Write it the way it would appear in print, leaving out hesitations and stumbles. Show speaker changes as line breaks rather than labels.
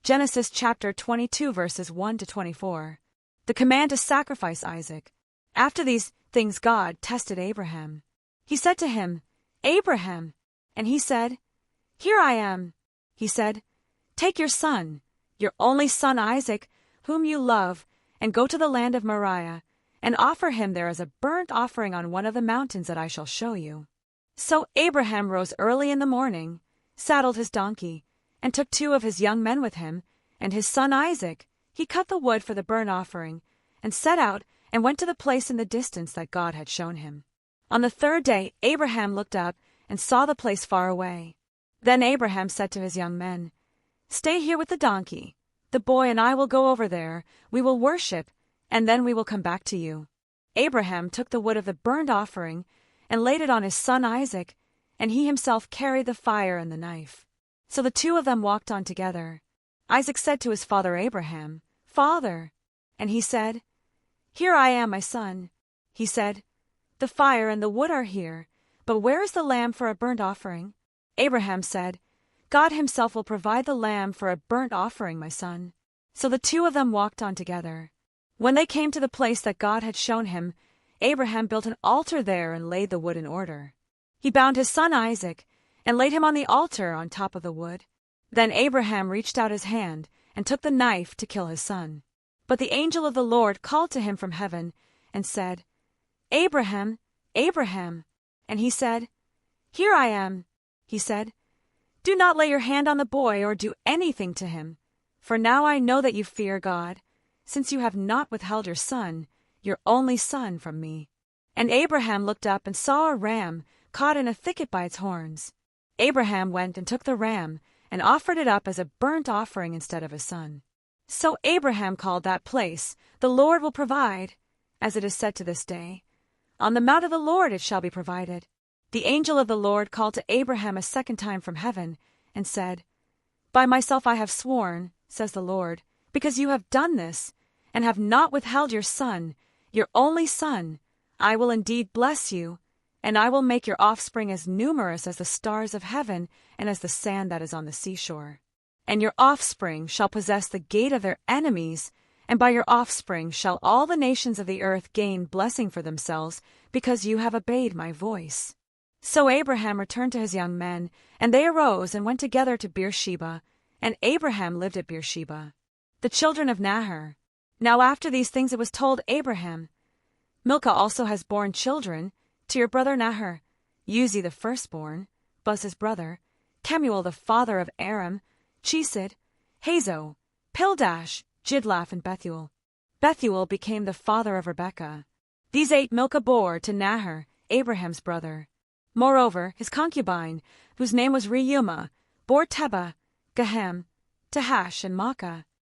Genesis chapter 22 verses 1 to 24. The command to sacrifice Isaac. After these things God tested Abraham. He said to him, Abraham. And he said, Here I am. He said, Take your son, your only son Isaac, whom you love, and go to the land of Moriah, and offer him there as a burnt offering on one of the mountains that I shall show you. So Abraham rose early in the morning, saddled his donkey, and took 2 of his young men with him, and his son Isaac. He cut the wood for the burnt offering, and set out and went to the place in the distance that God had shown him. On the 3rd day Abraham looked up and saw the place far away. Then Abraham said to his young men, Stay here with the donkey. The boy and I will go over there, we will worship, and then we will come back to you. Abraham took the wood of the burnt offering and laid it on his son Isaac, and he himself carried the fire and the knife. So the 2 of them walked on together. Isaac said to his father Abraham, Father. And he said, Here I am, my son. He said, The fire and the wood are here, but where is the lamb for a burnt offering? Abraham said, God himself will provide the lamb for a burnt offering, my son. So the 2 of them walked on together. When they came to the place that God had shown him, Abraham built an altar there and laid the wood in order. He bound his son Isaac and laid him on the altar on top of the wood. Then Abraham reached out his hand and took the knife to kill his son. But the angel of the Lord called to him from heaven and said, Abraham, Abraham. And he said, Here I am. He said, Do not lay your hand on the boy or do anything to him, for now I know that you fear God, since you have not withheld your son, your only son, from me. And Abraham looked up and saw a ram caught in a thicket by its horns. Abraham went and took the ram and offered it up as a burnt offering instead of his son. So Abraham called that place, The Lord will provide, as it is said to this day, On the mount of the Lord it shall be provided. The angel of the Lord called to Abraham a 2nd time from heaven and said, By myself I have sworn, says the Lord, because you have done this, and have not withheld your son, your only son, I will indeed bless you, and I will make your offspring as numerous as the stars of heaven and as the sand that is on the seashore. And your offspring shall possess the gate of their enemies, and by your offspring shall all the nations of the earth gain blessing for themselves, because you have obeyed my voice. So Abraham returned to his young men, and they arose and went together to Beersheba, and Abraham lived at Beersheba. The children of Nahor. Now after these things it was told Abraham, Milcah also has borne children to your brother Nahor, Uzi the firstborn, Buz his brother, Kemuel the father of Aram, Chesed, Hazo, Pildash, Jidlaph, and Bethuel. Bethuel became the father of Rebekah. These 8 Milcah bore to Nahor, Abraham's brother. Moreover, his concubine, whose name was Reumah, bore Tebah, Gahem, Tahash, and Maacah.